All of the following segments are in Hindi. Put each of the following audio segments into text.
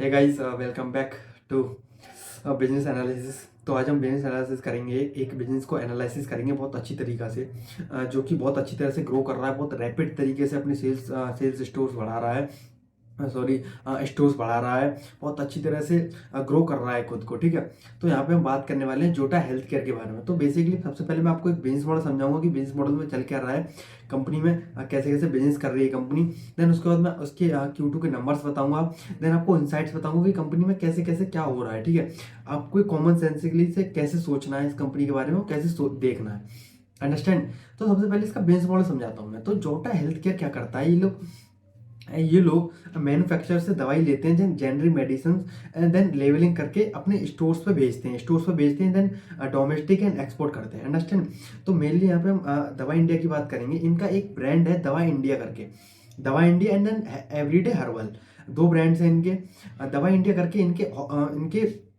Hey guys, welcome back to business analysis. तो आज हम बिजनेस एनालिसिस करेंगे, एक बिजनेस को एनालिसिस करेंगे बहुत अच्छी तरीका से, जो कि बहुत अच्छी तरह से ग्रो कर रहा है, बहुत रैपिड तरीके से अपनी सेल्स स्टोर्स बढ़ा रहा है, सॉरी स्टोर्स बढ़ा रहा है, बहुत अच्छी तरह से ग्रो कर रहा है खुद को। ठीक है, तो यहाँ पे हम बात करने वाले हैं जोटा हेल्थ केयर के बारे में। तो बेसिकली सबसे पहले मैं आपको एक बिजनेस मॉडल समझाऊंगा कि बिजनेस मॉडल में चल क्या रहा है, कंपनी में कैसे कैसे बिजनेस कर रही है कंपनी। देन उसके बाद मैं उसके Q2 के नंबर्स बताऊंगा। देन आपको इंसाइट्स बताऊंगा कि कंपनी में कैसे कैसे क्या हो रहा है। ठीक है, आपको एक कॉमन सेंसिकली से कैसे सोचना है इस कंपनी के बारे में, कैसे देखना है, अंडरस्टैंड। तो सबसे पहले इसका बिजनेस मॉडल समझाता हूँ मैं। तो जोटा हेल्थ केयर क्या करता है, ये लोग मैन्युफैक्चरर से दवाई लेते हैं, then generic medicine, then labelling करके अपने स्टोर्स पे भेजते हैं, देन डोमेस्टिक एंड एक्सपोर्ट करते हैं, अंडरस्टैंड। तो मेनली यहाँ पे हम दवा इंडिया की बात करेंगे। इनका एक ब्रांड है दवा इंडिया करके, Dava India and then Everyday Herbal, दो ब्रांड्स हैं इनके। दवा इंडिया करके इनके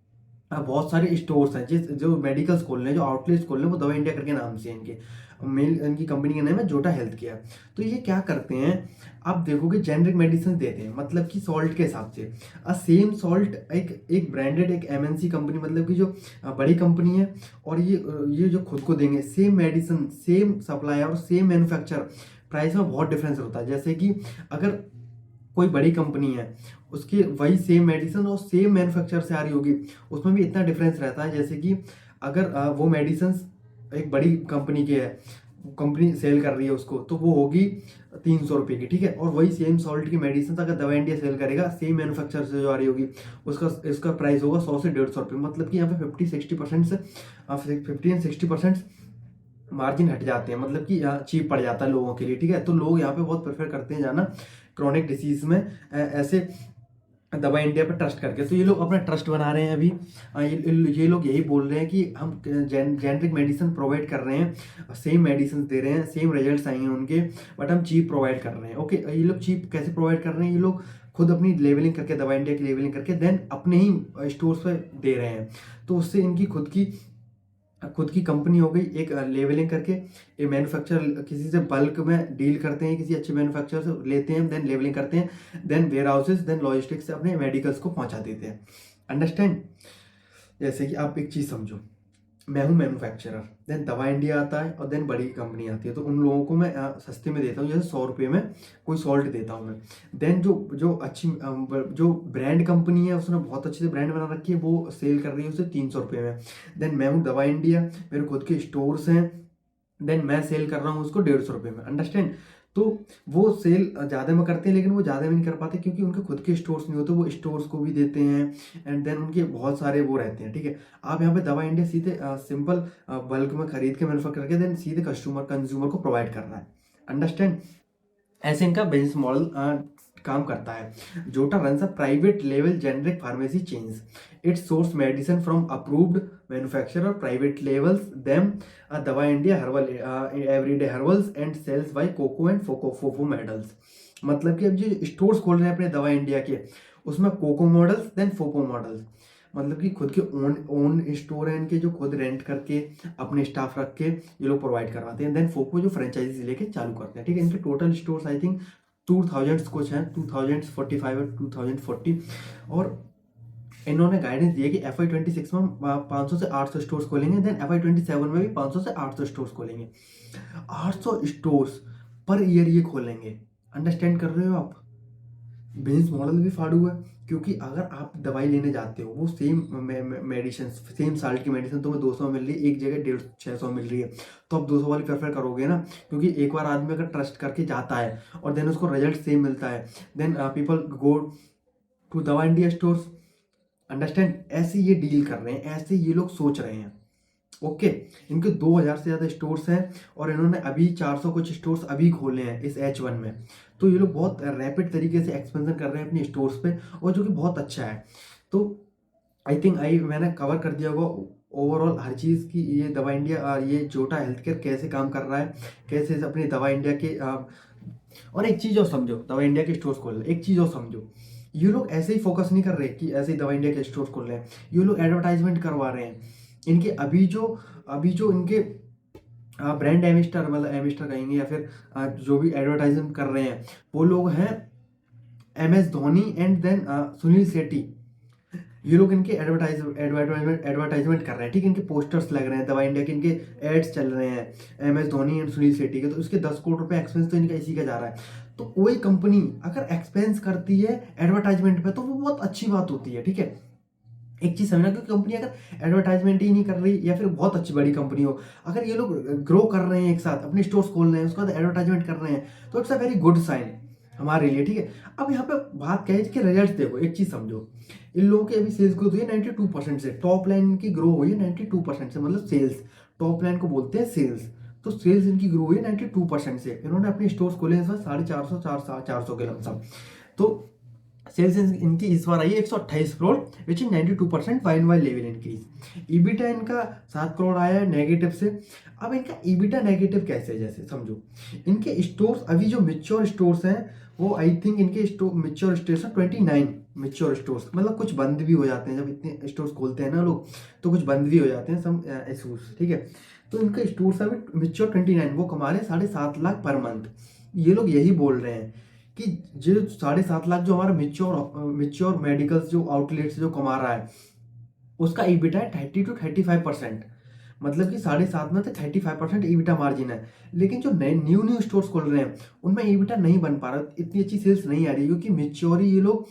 बहुत सारे स्टोर्स हैं, जिस जो मेडिकल्स खोल रहे हैं, जो आउटलेट्स खोल रहे हैं, वो दवा इंडिया करके नाम से हैं इनके। मेन इनकी कंपनी का नाम है जोटा हेल्थ केयर। तो ये क्या करते हैं, आप देखोगे जेनरिक मेडिसिन देते हैं, मतलब कि सॉल्ट के हिसाब से सेम सॉल्ट एक एक ब्रांडेड एक MNC कंपनी, मतलब कि जो बड़ी कंपनी है, और ये जो खुद को देंगे सेम मेडिसिन, सेम सप्लाई और सेम मैन्युफैक्चर, प्राइस में बहुत डिफरेंस होता है। जैसे कि अगर कोई बड़ी कंपनी है, उसकी वही सेम मेडिसिन और सेम मैन्युफैक्चर से आ रही होगी, उसमें भी इतना डिफरेंस रहता है। जैसे कि अगर वो मेडिसिन एक बड़ी कंपनी की है, कंपनी सेल कर रही है उसको, तो वो होगी 300 रुपये की। ठीक है, और वही सेम सॉल्ट की मेडिसिन अगर दवा इंडिया सेल करेगा सेम मैन्युफैक्चर से जो आ रही होगी, उसका इसका प्राइस होगा 100 से 150 रुपये। मतलब कि यहाँ पे 50-60% से 50 एंड 60% मार्जिन हट जाते हैं, मतलब कि यहाँ चीप पड़ जाता है लोगों के लिए। ठीक है, तो लोग यहाँ पे बहुत प्रेफर करते हैं जाना क्रॉनिक डिसीज में ऐसे दवा इंडिया पर ट्रस्ट करके। तो ये लोग अपना ट्रस्ट बना रहे हैं अभी। ये लोग यही बोल रहे हैं कि हम जेनरिक मेडिसिन प्रोवाइड कर रहे हैं, सेम मेडिसिन दे रहे हैं, सेम रिजल्ट्स आएंगे उनके, बट हम चीप प्रोवाइड कर रहे हैं। ओके, ये लोग चीप कैसे प्रोवाइड कर रहे हैं, ये लोग खुद अपनी लेवलिंग करके, दवा इंडिया की लेवलिंग करके, देन अपने ही स्टोर्स पे दे रहे हैं। तो उससे इनकी खुद की कंपनी हो गई एक, लेवलिंग करके ये मैन्युफैक्चर किसी से बल्क में डील करते हैं, किसी अच्छे मैन्युफैक्चरर से लेते हैं, देन लेवलिंग करते हैं, then warehouses, then logistics से अपने मेडिकल्स को पहुंचा देते हैं, अंडरस्टैंड। जैसे कि आप एक चीज़ समझो, मैं हूँ मैन्युफैक्चरर, देन दवा इंडिया आता है, और देन बड़ी कंपनी आती है, तो उन लोगों को मैं सस्ते में देता हूँ, जैसे 100 रुपये में कोई सॉल्ट देता हूँ मैं। देन जो जो अच्छी जो ब्रांड कंपनी है, उसने बहुत अच्छे से ब्रांड बना रखी है, वो सेल कर रही है उसे 300 रुपये में। देन मैं हूँ दवा इंडिया, मेरे खुद के स्टोर्स हैं, देन मैं सेल कर रहा हूँ उसको 150 रुपये में, अंडरस्टैंड। तो वो सेल ज़्यादा में करते हैं, लेकिन वो ज़्यादा में नहीं कर पाते क्योंकि उनके खुद के स्टोर्स नहीं होते, वो स्टोर्स को भी देते हैं, एंड देन उनके बहुत सारे वो रहते हैं। ठीक है, आप यहाँ पे दवा इंडिया सीधे सिंपल बल्क में खरीद के मैन्युफैक्चर करके देन सीधे कंज्यूमर को प्रोवाइड कर रहा है, अंडरस्टैंड। ऐसे इनका बिजनेस मॉडल काम करता है। जोटा रन्स अ प्राइवेट लेवल generic pharmacy chains, it source medicine from approved manufacturer, private labels them Dava India herbal, everyday herbals and sells by COCO and FOFO models. मतलब कि अब जो स्टोर्स खोल रहे हैं अपने दवा इंडिया के, उसमें cocoa models then FOCO models, मतलब कि खुद के ओन ओन स्टोर है इनके, जो खुद रेंट करके अपने स्टाफ रख के ये लोग प्रोवाइड करवाते हैं। देन फोको जो फ्रेंचाइजी लेके चालू करते हैं। ठीक है, इनके टोटल स्टोर्स आई थिंक 2000 कुछ हैं, 2045 और 2040। और इन्होंने गाइडेंस दी है कि FY26 में 500 से 800 स्टोर्स खोलेंगे, देन FY27 में भी 500 से 800 स्टोर्स खोलेंगे। 800 स्टोर्स पर ईयर ये खोलेंगे, अंडरस्टैंड कर रहे हो आप। बिजनेस मॉडल भी फाड़ू है, क्योंकि अगर आप दवाई लेने जाते हो, वो सेम मेडिसिन, सेम साल्ट की मेडिसिन तुम्हें 200 में मिल रही है, एक जगह 150-600 मिल रही है, तो आप 200 वाली प्रेफर करोगे ना, क्योंकि एक बार आदमी अगर ट्रस्ट करके जाता है और देन उसको रिजल्ट सेम मिलता है, देन पीपल गो टू दवा इंडिया स्टोर्स, अंडरस्टैंड। ऐसे ये डील कर रहे हैं, ऐसे ये लोग सोच रहे हैं। ओके, इनके 2000 से ज़्यादा स्टोर्स हैं, और इन्होंने अभी 400 कुछ स्टोर्स अभी खोले हैं इस H1 में। तो ये लोग बहुत रैपिड तरीके से एक्सपेंशन कर रहे हैं अपने स्टोर्स पे, और जो कि बहुत अच्छा है। तो आई थिंक मैंने कवर कर दिया होगा ओवरऑल हर चीज़ की, ये दवा इंडिया, ये जोटा हेल्थ केयर कैसे काम कर रहा है, कैसे अपनी दवा इंडिया के और एक चीज़ और समझो, दवा इंडिया के स्टोर्स खोल रहे हैं, एक चीज़ और समझो, ये लोग ऐसे ही फोकस नहीं कर रहे कि ऐसे ही दवा इंडिया के स्टोर्स खोल रहे हैं, ये लोग एडवर्टाइजमेंट करवा रहे हैं। इनके अभी जो इनके ब्रांड एमिस्टर, मतलब एमिस्टर कहेंगे, या फिर जो भी एडवर्टाइजमेंट कर रहे हैं, वो लोग हैं MS Dhoni and then Sunil Shetty, ये लोग इनके एडवर्टाइजमेंट कर रहे हैं, ठीक है, इनके पोस्टर्स लग रहे हैं, दवा इंडिया के इनके एड्स चल रहे हैं MS धोनी एंड सुनील शेट्टी के, तो इसके 10 करोड़ रुपए एक्सपेंस तो इनका इसी का जा रहा है। तो कोई कंपनी अगर एक्सपेंस करती है एडवर्टाइजमेंट पे तो वो बहुत अच्छी बात होती है, ठीक है। एक चीज समझना, क्योंकि कंपनी अगर एडवर्टाइजमेंट ही नहीं कर रही या फिर बहुत अच्छी बड़ी कंपनी हो, अगर ये लोग ग्रो कर रहे हैं, एक साथ अपने स्टोर्स खोल रहे हैं, उसके बाद एडवर्टाइजमेंट कर रहे हैं, तो it's a very good sign हमारे लिए, ठीक है। अब यहाँ पे बात क्या है कि रिजल्ट देखो, एक चीज समझो, इन लोगों की अभी सेल्स ग्रोथ हुई है 92% से, टॉप लाइन इनकी ग्रो हुई है 92% से, मतलब सेल्स, टॉप लाइन को बोलते हैं सेल्स, तो सेल्स इनकी ग्रो हुई है 92% से। इन्होंने अपने स्टोर्स खोले हैं 450 के लमसम, तो सेल्स इनकी इस बार आई है 128 crore, which is 92% Y level increase. EBITDA इनका 7 करोड़ आया है नेगेटिव से। अब इनका ईबिटा नेगेटिव कैसे है, जैसे समझो, इनके स्टोर्स अभी जो मिच्योर स्टोर्स हैं वो आई थिंक इनके मिच्योर स्टोर्स हैं 29 मिच्योर स्टोर्स, मतलब कुछ बंद भी हो जाते हैं, जब इतने स्टोर्स खोलते हैं ना लोग तो कुछ बंद भी हो जाते हैं सम इशूज, ठीक है। तो इनका स्टोर्स अभी मिच्योर 29, वो कमा रहे हैं 7.5 लाख पर मंथ। ये लोग यही बोल रहे हैं कि जो 7.5 लाख जो हमारा मिच्योर मेडिकल्स जो आउटलेट्स जो कमा रहा है, उसका ईबिटा है 30 to 35%, मतलब कि 7.5 में तो 35% ईबिटा मार्जिन है। लेकिन जो नए न्यू स्टोर्स खोल रहे हैं उनमें ईबिटा नहीं बन पा रहा, इतनी अच्छी सेल्स नहीं आ रही, क्योंकि मिच्योर ये लोग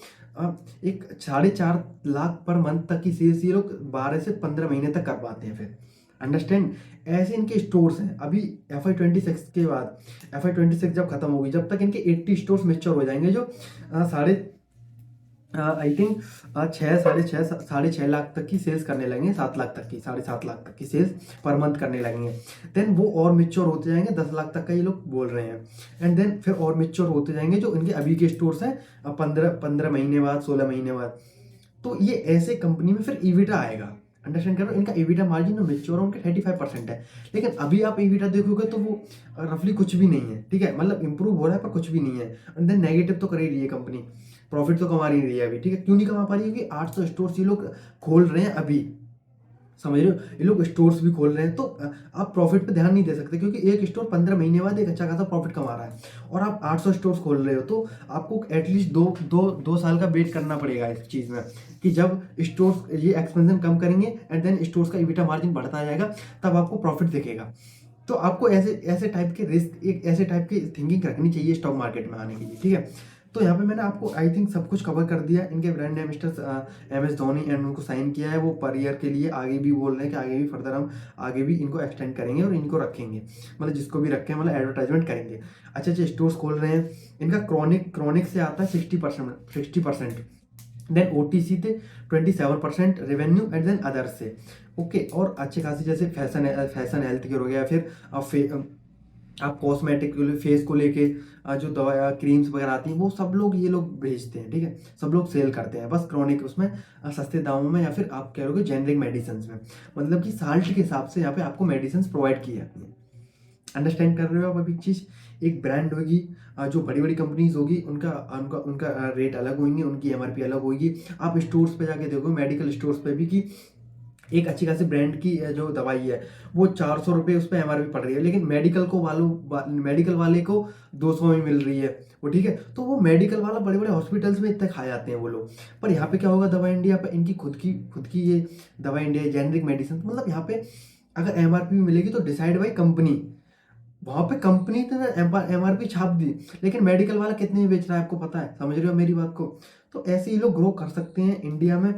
एक 4.5 लाख पर मंथ तक की सेल्स ये लोग 12 से 15 महीने तक कर पाते हैं फिर, अंडरस्टैंड। ऐसे इनके स्टोर्स हैं अभी FY26 के बाद, FY26 जब खत्म होगी, जब तक इनके 80 स्टोर्स मेच्योर हो जाएंगे, जो साढ़े आई थिंक 6 साढ़े छः लाख तक की सेल्स करने लगेंगे, 7 लाख तक की, 7.5 लाख तक की सेल्स पर मंथ करने लगेंगे। देन वो और मिच्योर होते जाएंगे, 10 लाख तक का ये लोग बोल रहे हैं, एंड देन फिर और मिच्योर होते जाएंगे जो इनके अभी के स्टोर्स हैं 15 महीने बाद, 16 महीने बाद। तो ये ऐसे कंपनी में फिर ईबिटा आएगा, अंडरस्टैंड करो। इनका ईबिटा मार्जिन जो मेच्योर है उनके 35% है, लेकिन अभी आप ईबिटा देखोगे तो वो रफली कुछ भी नहीं है, ठीक है, मतलब इंप्रूव हो रहा है पर कुछ भी नहीं है। एंड देन नेगेटिव तो कर ही रही है कंपनी, प्रॉफिट तो कमा नहीं रही है अभी, ठीक है। क्यों नहीं कमा पा रही है? क्योंकि 800 स्टोर्स ये लोग खोल रहे हैं अभी, समझ रहे हो, ये लोग स्टोर्स भी खोल रहे हैं, तो आप प्रॉफिट पे ध्यान नहीं दे सकते, क्योंकि एक स्टोर 15 महीने बाद एक अच्छा खासा प्रॉफिट कमा रहा है, और आप 800 स्टोर्स खोल रहे हो, तो आपको एटलीस्ट दो साल का वेट करना पड़ेगा इस चीज़ में, कि जब स्टोर्स ये एक्सपेंशन कम करेंगे एंड देन स्टोर्स का ईबिटा मार्जिन बढ़ता जाएगा, तब आपको प्रॉफिट दिखेगा। तो आपको ऐसे ऐसे टाइप के रिस्क, एक ऐसे टाइप की थिंकिंग रखनी चाहिए स्टॉक मार्केट में आने के लिए, ठीक है। तो यहाँ पे मैंने आपको आई थिंक सब कुछ कवर कर दिया। इनके brand ambassador MS Dhoni and उनको साइन किया है, वो पर ईयर के लिए आगे भी बोल रहे हैं कि आगे भी फर्दर हम आगे भी इनको एक्सटेंड करेंगे और इनको रखेंगे, मतलब जिसको भी रखें मतलब एडवर्टाइजमेंट करेंगे। अच्छे अच्छे स्टोर्स खोल रहे हैं। इनका क्रॉनिक से आता है 60%, देन OTC थे 27% रेवेन्यू, एंड देन अदर्स से, ओके। और अच्छे खासी जैसे फैशन हेल्थ केयर हो गया, फिर आप कॉस्मेटिक फेस को लेके जो दवा क्रीम्स वगैरह आती हैं वो सब लोग ये लोग भेजते हैं, ठीक है, सब लोग सेल करते हैं, बस क्रॉनिक उसमें सस्ते दामों में, या फिर आप कह रहे हो जेनरिक मेडिसिन में, मतलब कि साल्ट के हिसाब से यहाँ पे आपको मेडिसिन प्रोवाइड की जाती हैं, अंडरस्टैंड कर रहे हो आप। अभी चीज़, एक ब्रांड होगी, जो बड़ी बड़ी कंपनीज होगी उनका उनका उनका रेट अलग होंगे, उनकी MRP अलग होगी। आप स्टोर्स पे जाके देखो, मेडिकल स्टोर्स पे भी, कि एक अच्छी खासी ब्रांड की जो दवाई है वो 400 रुपये उस पर MRP पड़ रही है, लेकिन मेडिकल वाले को 200 में मिल रही है वो, ठीक है। तो वो मेडिकल वाला बड़े बड़े हॉस्पिटल्स में इतने खा जाते हैं वो लोग। पर यहाँ पे क्या होगा, दवा इंडिया पे इनकी खुद की ये दवा इंडिया जेनरिक मेडिसिन, मतलब यहाँ पे अगर MRP मिलेगी तो डिसाइड बाई कंपनी, वहां पे कंपनी ने MRP छाप दी, लेकिन मेडिकल वाला कितने में बेच रहा है आपको पता है, समझ रहे हो मेरी बात को। तो ऐसे ही लोग ग्रो कर सकते हैं। इंडिया में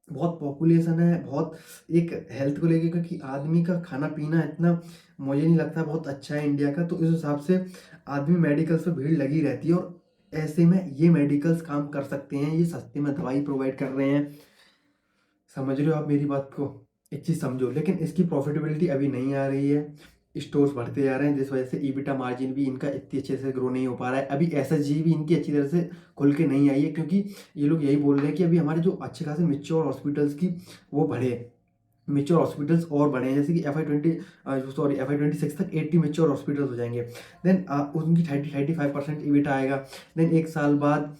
बहुत पॉपुलेशन है, बहुत एक हेल्थ को लेके, क्योंकि आदमी का खाना पीना इतना मुझे नहीं लगता बहुत अच्छा है इंडिया का, तो इस हिसाब से आदमी मेडिकल्स पे भीड़ लगी रहती है, और ऐसे में ये मेडिकल्स काम कर सकते हैं, ये सस्ते में दवाई प्रोवाइड कर रहे हैं, समझ रहे हो आप मेरी बात को। एक चीज़ समझो, लेकिन इसकी प्रॉफिटेबिलिटी अभी नहीं आ रही है, स्टोर्स बढ़ते जा रहे हैं, जिस वजह से ईबिटा मार्जिन भी इनका इतनी अच्छे से ग्रो नहीं हो पा रहा है। अभी SSG भी इनकी अच्छी तरह से खुल के नहीं आई है, क्योंकि ये लोग यही बोल रहे हैं कि अभी हमारे जो अच्छे खासे मिच्योर हॉस्पिटल्स की वो बढ़े, मिच्योर हॉस्पिटल्स और बढ़े हैं, जैसे कि FY26 तक 80 मिच्योर हॉस्पिटल्स हो जाएंगे, देन उनकी 35% ईबिटा आएगा, देन एक साल बाद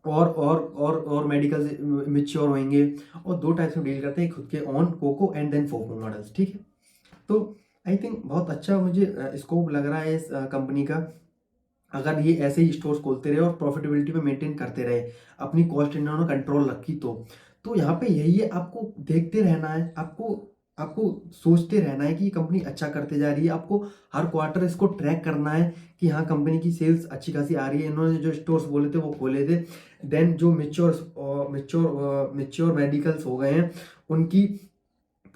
और मेडिकल मिच्योर होंगे, और दो टाइप्स में डील करते हैं, खुद के on COCO and then FOCO models, ठीक है। तो आई थिंक बहुत अच्छा मुझे स्कोप लग रहा है इस कंपनी का, अगर ये ऐसे ही स्टोर्स खोलते रहे और प्रॉफिटेबिलिटी में मेंटेन करते रहे, अपनी कॉस्ट इन्होंने कंट्रोल रखी, तो यहाँ पे यही है, आपको देखते रहना है, आपको आपको सोचते रहना है कि ये कंपनी अच्छा करते जा रही है, आपको हर क्वार्टर इसको ट्रैक करना है कि हाँ कंपनी की सेल्स अच्छी खासी आ रही है, इन्होंने जो स्टोर्स बोले थे वो खोले थे। देन जो मिच्योर मेडिकल्स हो गए हैं, उनकी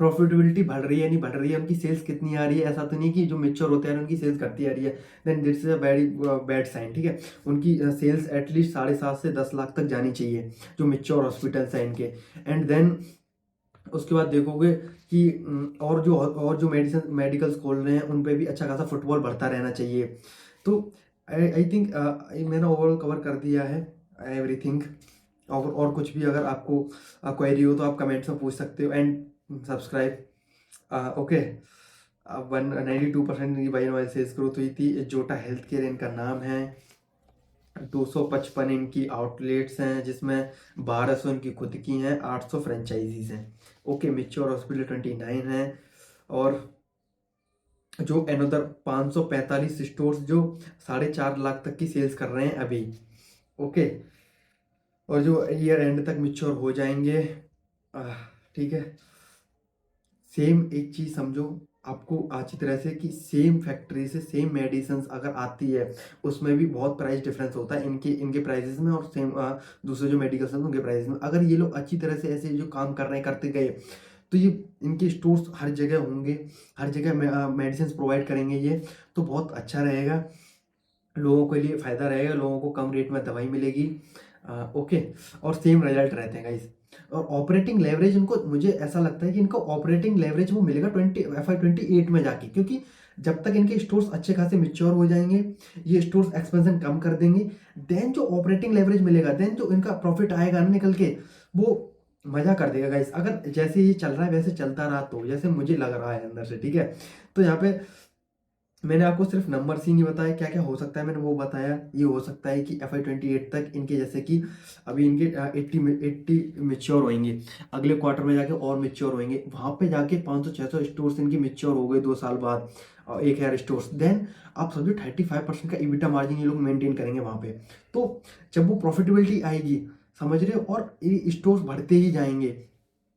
प्रॉफिटेबिलिटी बढ़ रही है नहीं बढ़ रही है, उनकी सेल्स कितनी आ रही है, ऐसा तो नहीं कि जो मेच्योर होते हैं उनकी सेल्स घटती आ रही है, then it's a very bad sign, ठीक है। उनकी सेल्स एटलीस्ट 7.5 से 10 लाख तक जानी चाहिए, जो मेच्योर हॉस्पिटल्स हैं इनके। एंड देन उसके बाद देखोगे कि और जो मेडिकल्स खोल रहे हैं उन पे भी अच्छा खासा फुटबॉल बढ़ता रहना चाहिए। तो आई थिंक मैंने ओवरऑल कवर कर दिया है एवरीथिंग। और कुछ भी अगर आपको क्वेरी हो तो आप कमेंट्स में पूछ सकते हो, एंड सब्सक्राइब। ओके, 92% की बाई नॉइल सेल्स ग्रोथ हुई थी। जोटा हेल्थ केयर इनका नाम है, 255 इनकी आउटलेट्स हैं, जिसमें 1200 इनकी खुद की हैं, 800 फ्रेंचाइजीज हैं। ओके, मेच्योर हॉस्पिटल 29 है, और जो अनदर 545 स्टोर्स जो 4.5 लाख तक की सेल्स कर रहे हैं अभी। ओके, और जो ईयर एंड तक मिच्योर हो जाएंगे। ठीक है, सेम एक चीज़ समझो आपको अच्छी तरह से कि सेम फैक्ट्री से सेम मेडिसिन अगर आती है, उसमें भी बहुत प्राइस डिफरेंस होता है इनके इनके प्राइसेस में, और सेम दूसरे जो मेडिकल्स हैं उनके प्राइस में। अगर ये लोग अच्छी तरह से ऐसे जो काम कर रहे हैं करते गए, तो ये इनके स्टोर्स हर जगह होंगे, हर जगह मेडिसिन प्रोवाइड करेंगे ये, तो बहुत अच्छा रहेगा, लोगों के लिए फ़ायदा रहेगा, लोगों को कम रेट में दवाई मिलेगी। ओके, और सेम रिजल्ट रहते हैं गाइस। और ऑपरेटिंग लेवरेज इनको, मुझे ऐसा लगता है कि इनको ऑपरेटिंग लेवरेज वो मिलेगा FY 28 में जाके, क्योंकि जब तक इनके स्टोर्स अच्छे खासे मिच्योर हो जाएंगे, ये स्टोर्स एक्सपेंशन कम कर देंगे, देन जो ऑपरेटिंग लेवरेज मिलेगा, देन जो इनका प्रॉफिट आएगा ना निकल के, वो मजा कर देगा गाइस। अगर जैसे ये चल रहा है वैसे चलता रहा, तो जैसे मुझे लग रहा है अंदर से, ठीक है। तो यहाँ पे मैंने आपको सिर्फ नंबर ही नहीं बताया, क्या क्या हो सकता है मैंने वो बताया। ये हो सकता है कि FY 28 तक इनके, जैसे कि अभी इनके 80 मेच्योर होंगे, अगले क्वार्टर में जाके और मेच्योर होंगे, वहाँ पे जाके 500-600 स्टोर्स इनकी मेच्योर हो गए 2 साल बाद, और 1,000 स्टोर्स, देन आप समझो 35% का EBITDA मार्जिन ये लोग मेंटेन करेंगे वहाँ पे। तो जब वो प्रॉफिटेबिलिटी आएगी, समझ रहे हो, और ये स्टोर्स बढ़ते ही जाएंगे,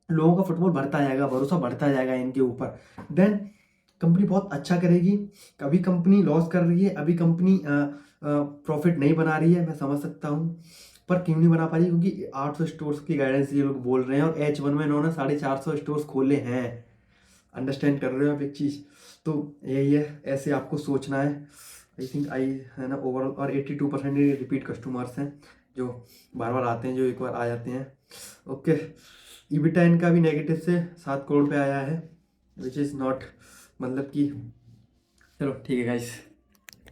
लोगों का फुटबॉल बढ़ता जाएगा, भरोसा बढ़ता जाएगा इनके ऊपर, देन कंपनी बहुत अच्छा करेगी। कभी कंपनी लॉस कर रही है, अभी कंपनी प्रॉफिट नहीं बना रही है, मैं समझ सकता हूँ, पर क्यों नहीं बना पा रही, क्योंकि 800 स्टोर्स की गाइडेंस ये लोग बोल रहे हैं, और H1 में इन्होंने 450 स्टोर्स खोले हैं। अंडरस्टैंड कर रहे हो आप एक चीज़, तो यही है, ऐसे आपको सोचना है। आई थिंक है ना ओवरऑल, और 82% रिपीट कस्टमर्स हैं, जो बार बार आते हैं, जो एक बार आ जाते हैं। ओके, EBITDA इनका भी नेगेटिव से 7 करोड़ पे आया है, विच इज़ नॉट, मतलब कि, चलो ठीक है गाइस।